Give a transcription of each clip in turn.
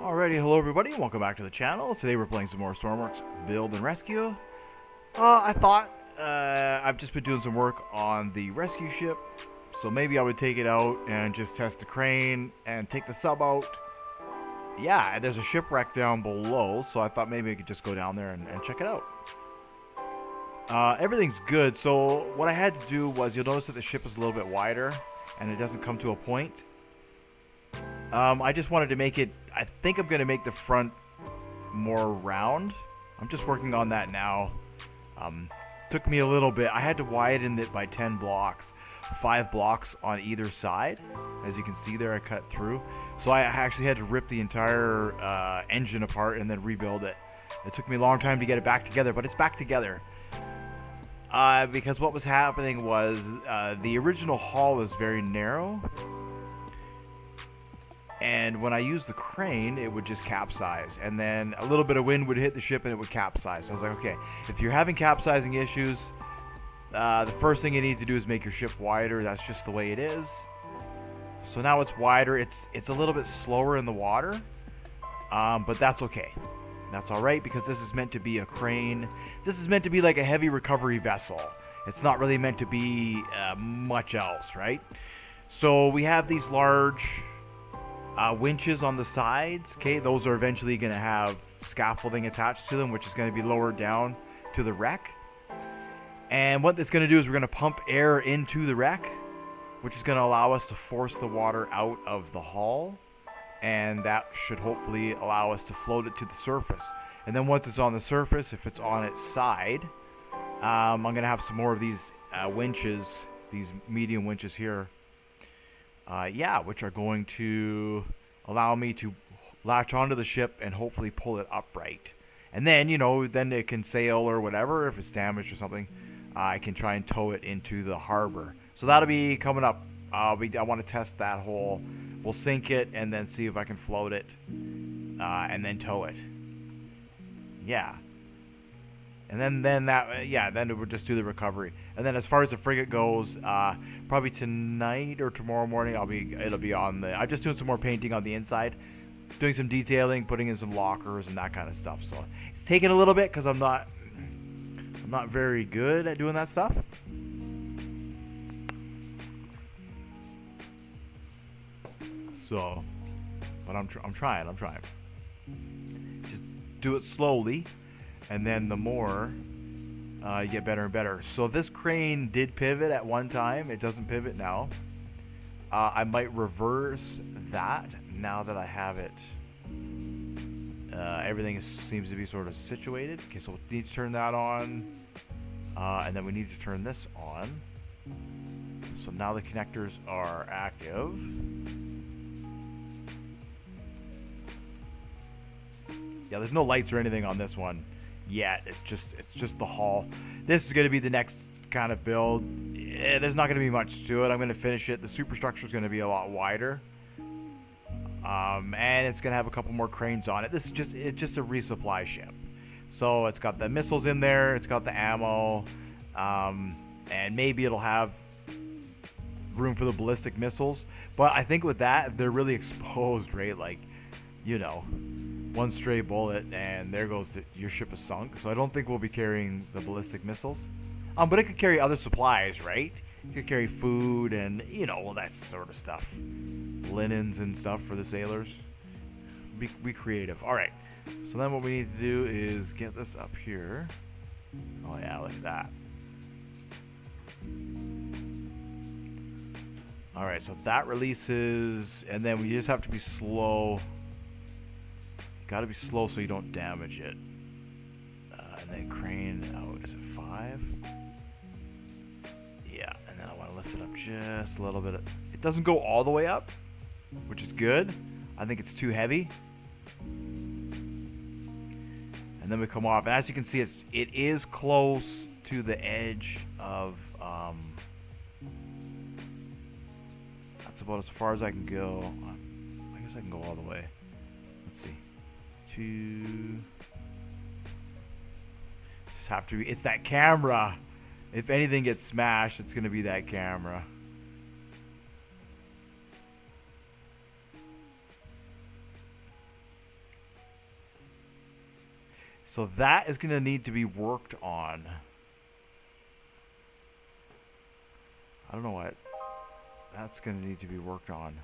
Alrighty, hello everybody, welcome back to the channel. Today we're playing some more Stormworks Build and Rescue. I've just been doing some work on the rescue ship, so maybe I would take it out and just test the crane and take the sub out. Yeah, there's a shipwreck down below, so I thought maybe I could just go down there and check it out. Everything's good, so what I had to do was, you'll notice that the ship is a little bit wider and it doesn't come to a point. I just wanted to make it, I think I'm going to make the front more round. I'm just working on that now. Took me a little bit. I had to widen it by 10 blocks. 5 blocks on either side. As you can see there, I cut through. So I actually had to rip the entire engine apart and then rebuild it. It took me a long time to get it back together, but it's back together. Because what was happening was the original hull was very narrow. And when I used the crane, it would just capsize. And then a little bit of wind would hit the ship and it would capsize. So I was like, okay, if you're having capsizing issues, the first thing you need to do is make your ship wider. That's just the way it is. So now it's wider. It's a little bit slower in the water. But that's okay. That's alright, because this is meant to be a crane. This is meant to be like a heavy recovery vessel. It's not really meant to be much else, right? So we have these large winches on the sides. Okay, those are eventually going to have scaffolding attached to them, which is going to be lowered down to the wreck. And what it's going to do is we're going to pump air into the wreck, which is going to allow us to force the water out of the hull, and that should hopefully allow us to float it to the surface. And then once it's on the surface, if it's on its side, I'm going to have some more of these winches, these medium winches here. Which are going to allow me to latch onto the ship and hopefully pull it upright. And then, then it can sail or whatever. If it's damaged or something, I can try and tow it into the harbor. So that'll be coming up. I want to test that hole. We'll sink it and then see if I can float it and then tow it. Yeah. And then then we'll just do the recovery. And then as far as the frigate goes, probably tonight or tomorrow morning, it'll be on the. I'm just doing some more painting on the inside, doing some detailing, putting in some lockers and that kind of stuff. So it's taking a little bit because I'm not very good at doing that stuff. So, but I'm trying. Just do it slowly. And then the more you get better and better. So this crane did pivot at one time. It doesn't pivot now. I might reverse that now that I have it. Everything seems to be sort of situated. Okay, so we need to turn that on. And then we need to turn this on. So now the connectors are active. Yeah, there's no lights or anything on this one yet. It's just the hull. This is going to be the next kind of build. There's not going to be much to it. I'm going to finish it. The superstructure is going to be a lot wider, and it's going to have a couple more cranes on it. It's just a resupply ship. So it's got the missiles in there. It's got the ammo, and maybe it'll have room for the ballistic missiles. But I think with that, they're really exposed, right? Like, one stray bullet and there goes your ship is sunk. So I don't think we'll be carrying the ballistic missiles. But it could carry other supplies, right? It could carry food and, that sort of stuff. Linens and stuff for the sailors. Be creative. Alright. So then what we need to do is get this up here. Oh yeah, look at that. Alright, so that releases, and then we just have to be slow. Gotta be slow so you don't damage it. And then crane out. Is it 5? Yeah, and then I want to lift it up just a little bit. It doesn't go all the way up, which is good. I think it's too heavy. And then we come off. And as you can see, it is close to the edge of. That's about as far as I can go. I guess I can go all the way. Let's see. Just have to be. It's that camera. If anything gets smashed, it's going to be that camera. So that is going to need to be worked on. I don't know what. That's going to need to be worked on.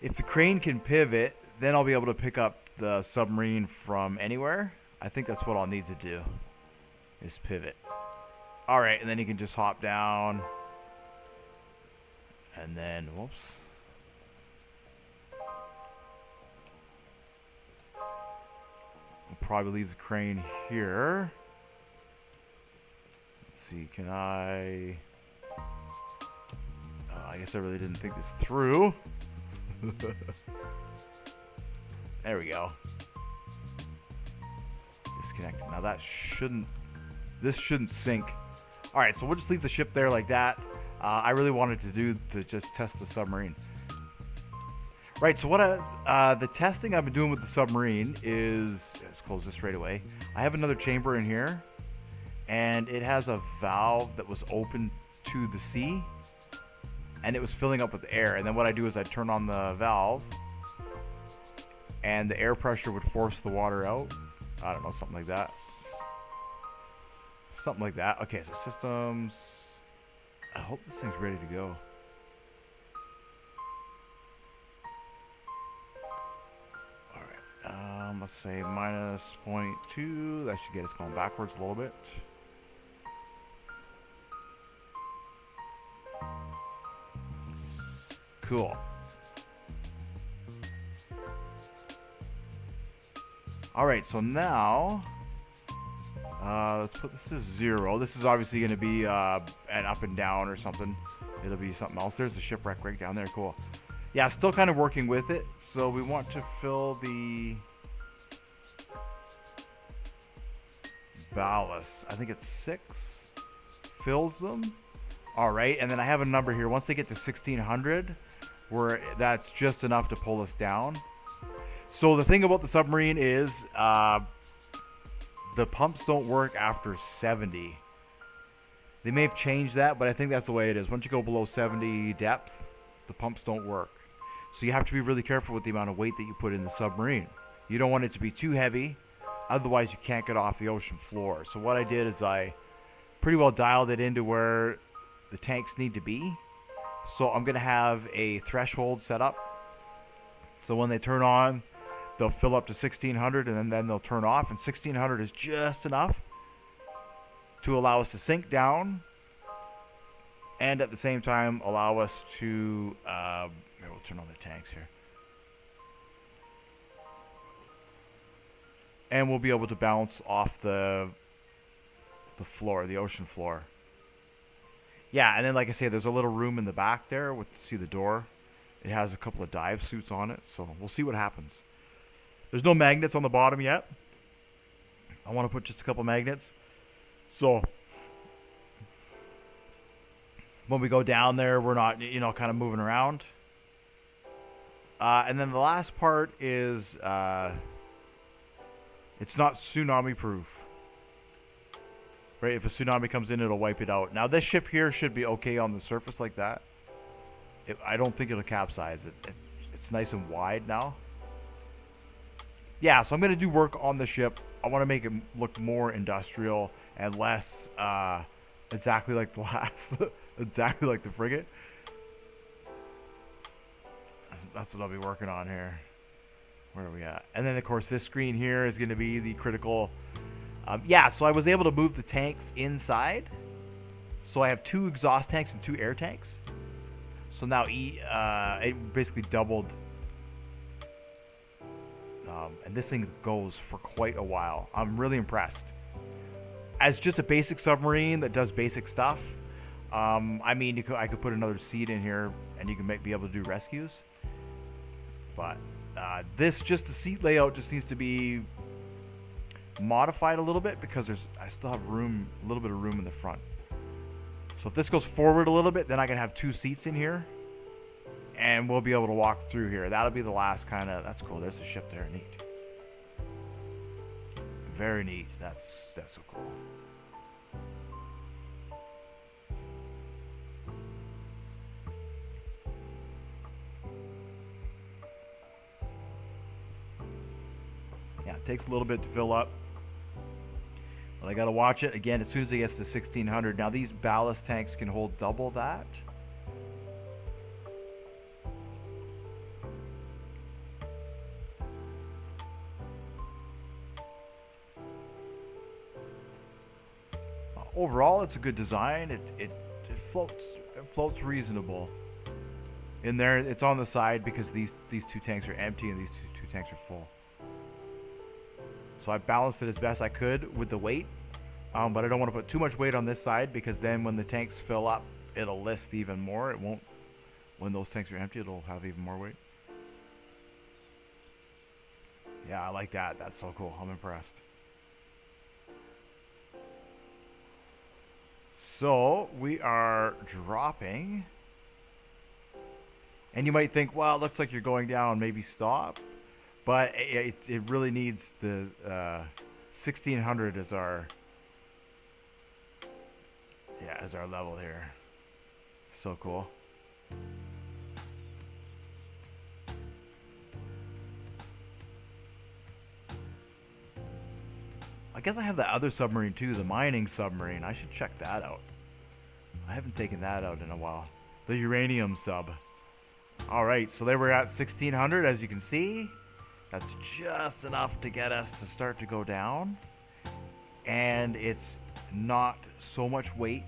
If the crane can pivot, then I'll be able to pick up the submarine from anywhere. I think that's what I'll need to do, is pivot. Alright, and then you can just hop down. And then, whoops. I'll probably leave the crane here. Let's see, can I... I guess I really didn't think this through. There we go. Disconnect. Now that shouldn't... This shouldn't sink. Alright, so we'll just leave the ship there like that. I really wanted to just test the submarine. Right, so what the testing I've been doing with the submarine is... Let's close this right away. I have another chamber in here. And it has a valve that was open to the sea. And it was filling up with air. And then what I do is I turn on the valve. And the air pressure would force the water out. I don't know, something like that. Something like that. Okay, so systems. I hope this thing's ready to go. Alright, let's say minus 0.2. That should get us going backwards a little bit. Cool. Alright, so now let's put this as 0. This is obviously going to be an up and down or something. It'll be something else. There's the shipwreck right down there. Cool. Yeah, still kind of working with it. So we want to fill the ballast. I think it's 6. Fills them. Alright, and then I have a number here. Once they get to 1600, where that's just enough to pull us down. So the thing about the submarine is the pumps don't work after 70. They may have changed that, but I think that's the way it is. Once you go below 70 depth, the pumps don't work. So you have to be really careful with the amount of weight that you put in the submarine. You don't want it to be too heavy, otherwise you can't get off the ocean floor. So what I did is I pretty well dialed it into where the tanks need to be. So I'm going to have a threshold set up. So when they turn on, they'll fill up to 1600 and then they'll turn off. And 1600 is just enough to allow us to sink down and at the same time allow us to... we'll turn on the tanks here. And we'll be able to bounce off the floor, the ocean floor. Yeah, and then like I say, there's a little room in the back there. See the door? It has a couple of dive suits on it, so we'll see what happens. There's no magnets on the bottom yet. I want to put just a couple magnets. So when we go down there, we're not, kind of moving around. And then the last part is it's not tsunami proof. Right, if a tsunami comes in, it'll wipe it out. Now this ship here should be okay on the surface like that. I don't think it'll capsize. It's nice and wide now. Yeah, so I'm going to do work on the ship. I want to make it look more industrial and less exactly like the last, exactly like the frigate. That's what I'll be working on here. Where are we at? And then, of course, this screen here is going to be the critical... yeah, so I was able to move the tanks inside. So I have 2 exhaust tanks and 2 air tanks. So now it basically doubled. And this thing goes for quite a while. I'm really impressed. As just a basic submarine that does basic stuff, I mean, I could put another seat in here and you can be able to do rescues. But just the seat layout just needs to be modified a little bit because I still have room, a little bit of room in the front. So if this goes forward a little bit, then I can have 2 seats in here and we'll be able to walk through here. That'll be the last kind of... That's cool. There's a ship there. Neat. Very neat. That's so cool. Yeah, It takes a little bit to fill up. But I gotta watch it again as soon as it gets to 1600. Now these ballast tanks can hold double that. Overall, it's a good design. It floats reasonable. In there, it's on the side because these two tanks are empty and these two tanks are full. So I balanced it as best I could with the weight, but I don't want to put too much weight on this side because then when the tanks fill up, it'll list even more. It won't. When those tanks are empty, it'll have even more weight. Yeah, I like that. That's so cool. I'm impressed. So we are dropping, and you might think, well, it looks like you're going down, maybe stop, but it really needs the 1600 as our level here. So cool. I guess I have the other submarine too, the mining submarine. I should check that out. I haven't taken that out in a while. The uranium sub. Alright, so there we're at 1600, as you can see. That's just enough to get us to start to go down. And it's not so much weight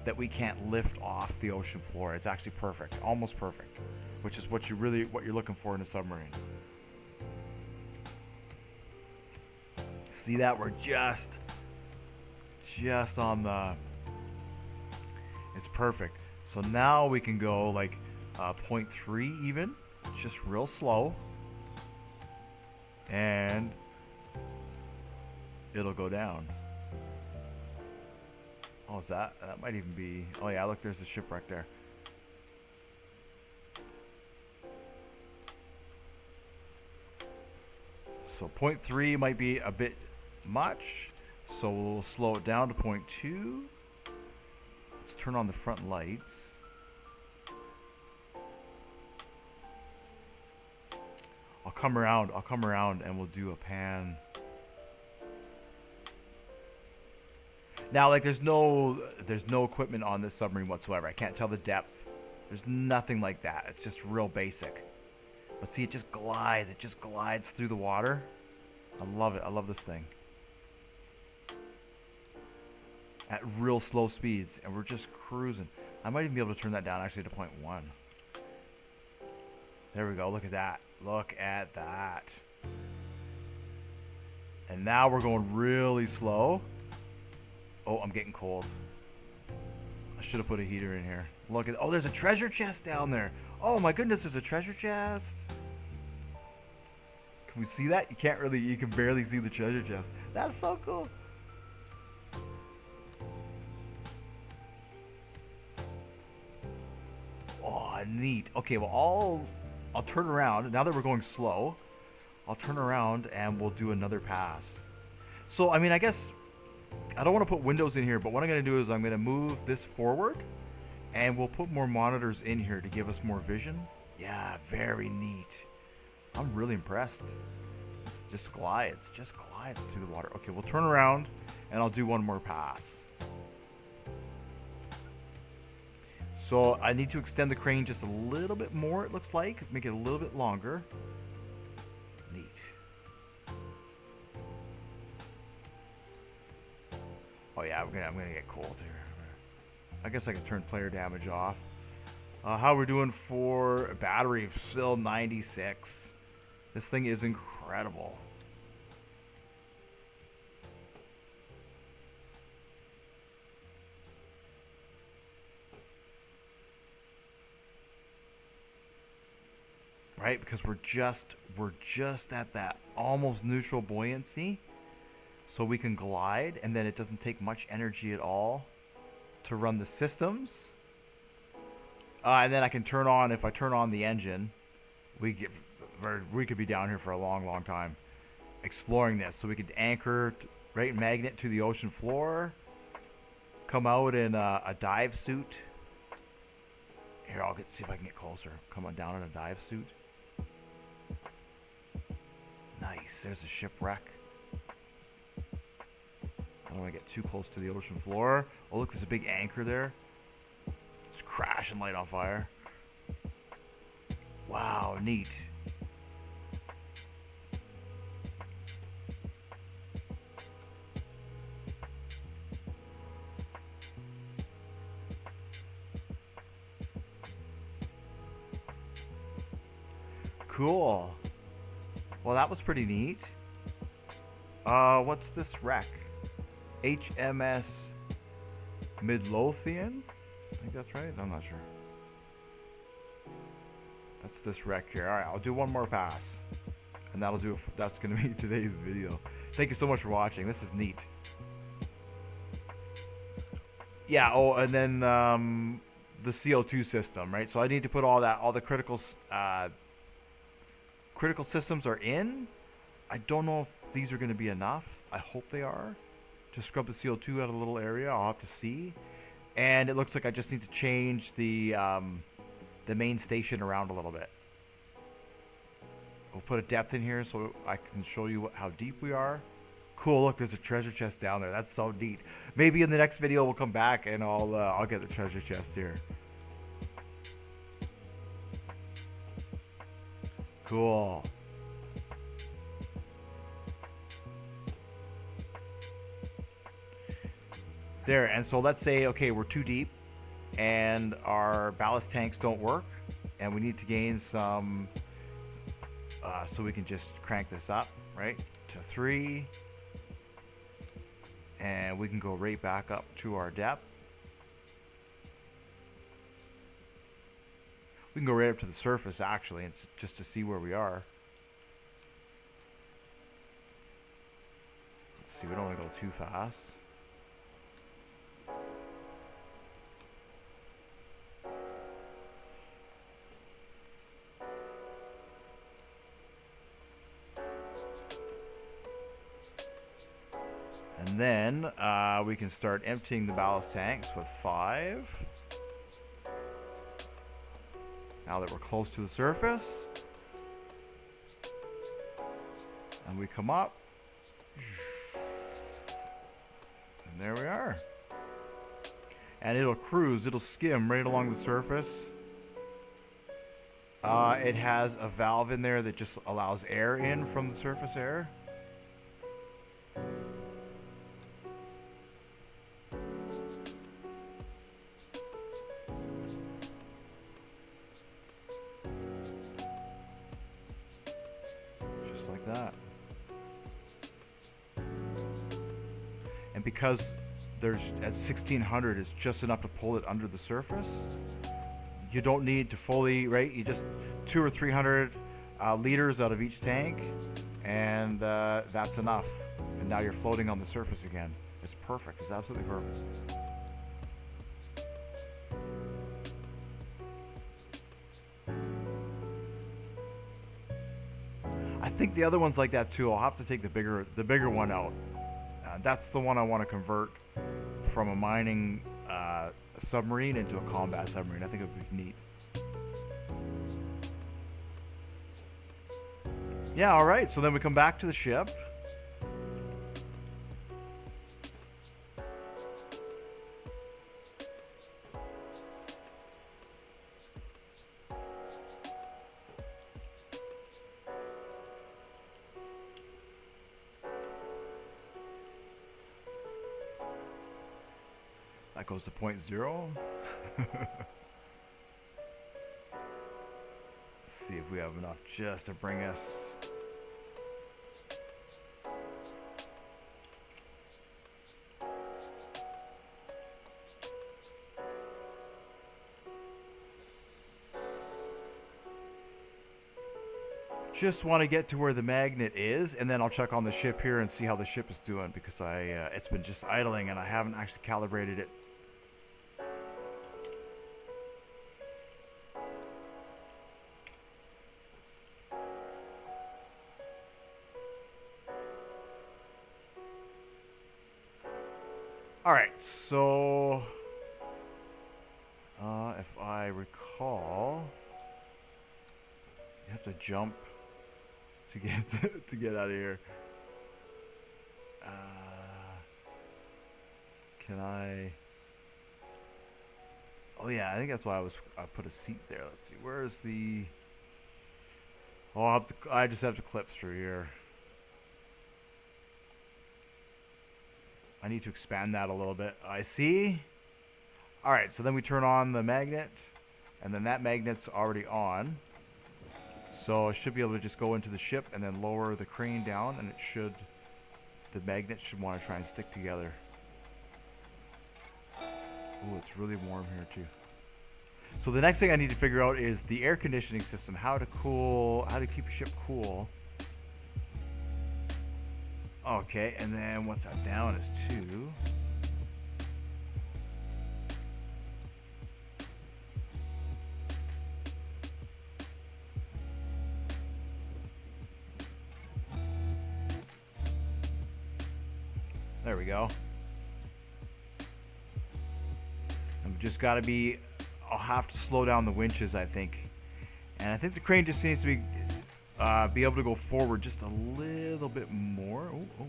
that we can't lift off the ocean floor. It's actually perfect, almost perfect, which is what you're looking for in a submarine. See that? We're just on the... It's perfect. So now we can go like 0.3 even. It's just real slow. And it'll go down. Oh, is that? That might even be... Oh yeah, look, there's a shipwreck there. So 0.3 might be a bit much. So we'll slow it down to 0.2. Let's turn on the front lights. I'll come around and we'll do a pan. Now, like, there's no equipment on this submarine whatsoever. I can't tell the depth. There's nothing like that. It's just real basic. But see, it just glides. It just glides through the water. I love it. I love this thing. At real slow speeds, and we're just cruising. I might even be able to turn that down actually to 0.1. There we go. Look at that. Look at that. And now we're going really slow. Oh, I'm getting cold. I should have put a heater in here. Look at... Oh, there's a treasure chest down there. Oh my goodness, there's a treasure chest. Can we see that? You can't really... You can barely see the treasure chest. That's so cool. Oh, neat. Okay, well, I'll turn around. Now that we're going slow, I'll turn around and we'll do another pass. So, I mean, I guess I don't want to put windows in here, but what I'm going to do is I'm going to move this forward and we'll put more monitors in here to give us more vision. Yeah, very neat. I'm really impressed. This just glides through the water. Okay, we'll turn around and I'll do one more pass. So I need to extend the crane just a little bit more, it looks like. Make it a little bit longer. Neat. Oh yeah, I'm gonna get cold here. I guess I can turn player damage off. How we're doing for battery? Still 96. This thing is incredible. Right, because we're just at that almost neutral buoyancy, so we can glide, and then it doesn't take much energy at all to run the systems. And then I can turn on, if I turn on the engine, we could be down here for a long time exploring this. So we could anchor right magnet to the ocean floor, come out in a dive suit. Here, I'll see if I can get closer. Come on down in a dive suit. Nice. There's a shipwreck. I don't want to get too close to the ocean floor. Oh, look, there's a big anchor there. It's crashing, light on fire. Wow, neat. Cool. Well, that was pretty neat. What's this wreck? HMS Midlothian? I think that's right. I'm not sure. That's this wreck here. Alright, I'll do one more pass. And that'll do it. That's going to be today's video. Thank you so much for watching. This is neat. Yeah, oh, and then the CO2 system, right? So I need to put all the critical systems are in. I don't know if these are going to be enough. I hope they are. To scrub the CO2 out of a little area, I'll have to see. And it looks like I just need to change the main station around a little bit. We'll put a depth in here so I can show you how deep we are. Cool, look, there's a treasure chest down there. That's so neat. Maybe in the next video we'll come back and I'll get the treasure chest here. Cool. There, and so let's say, okay, we're too deep and our ballast tanks don't work and we need to gain some, so we can just crank this up, right, to 3. And we can go right back up to our depth. We can go right up to the surface, actually, and just to see where we are. Let's see, we don't want to go too fast. And then we can start emptying the ballast tanks with 5. Now that we're close to the surface. And we come up. And there we are. And it'll cruise, it'll skim right along the surface. It has a valve in there that just allows air in from the surface air. That. And because there's at 1600 it's just enough to pull it under the surface, you don't need to fully, right, you just 200 or 300 liters out of each tank and that's enough, and now you're floating on the surface again. It's perfect. It's absolutely perfect. I think the other one's like that too. I'll have to take the bigger one out. That's the one I want to convert from a mining submarine into a combat submarine. I think it would be neat. Yeah, alright, so then we come back to the ship. That goes to 0.0. Let's see if we have enough just to bring us. Just want to get to where the magnet is, and then I'll check on the ship here and see how the ship is doing, because it's been just idling and I haven't actually calibrated it. Alright, so if I recall, you have to jump to get to get out of here. Can I? Oh yeah, I think that's why I put a seat there. Let's see, where's the? Oh, I just have to clip through here. I need to expand that a little bit. I see. All right, so then we turn on the magnet, and then that magnet's already on. So I should be able to just go into the ship and then lower the crane down, and the magnet should want to try and stick together. Oh, it's really warm here too. So the next thing I need to figure out is the air conditioning system, how to keep a ship cool. Okay, and then what's that down is 2. There we go. I've just got to be, I'll have to slow down the winches, I think. And I think the crane just needs to be able to go forward just a little bit more. Oh,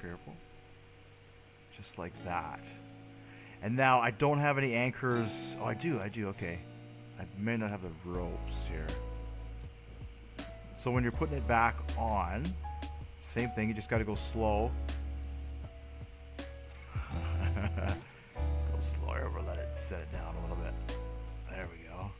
careful. Just like that. And now I don't have any anchors. Oh, I do, okay. I may not have the ropes here. So when you're putting it back on, same thing, you just got to go slow. Go slower, but let it set it down a little bit. There we go.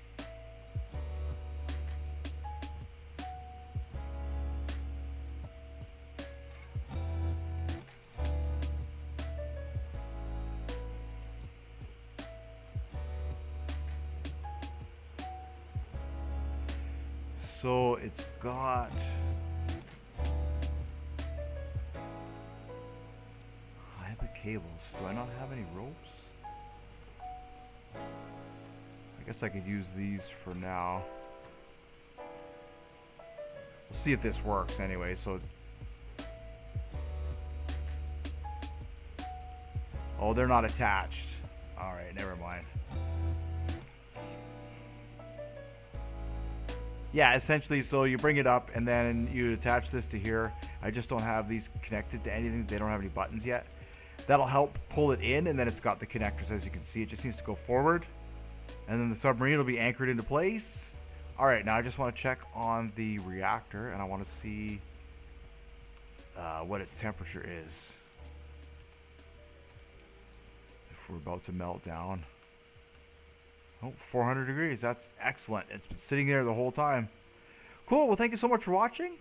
So it's got... I have the cables. Do I not have any ropes? I guess I could use these for now. We'll see if this works anyway, so... Oh, they're not attached. Alright, never mind. Yeah, essentially, so you bring it up and then you attach this to here. I just don't have these connected to anything. They don't have any buttons yet. That'll help pull it in, and then it's got the connectors, as you can see. It just needs to go forward, and then the submarine will be anchored into place. All right, now I just want to check on the reactor, and I want to see what its temperature is. If we're about to melt down. Oh, 400 degrees. That's excellent. It's been sitting there the whole time. Cool. Well, thank you so much for watching.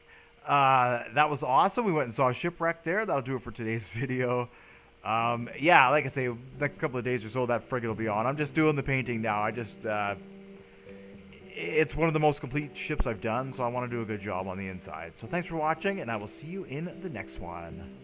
That was awesome. We went and saw a shipwreck there. That'll do it for today's video. Yeah, like I say, next couple of days or so, that frigate will be on. I'm just doing the painting now. It's one of the most complete ships I've done, so I want to do a good job on the inside. So thanks for watching, and I will see you in the next one.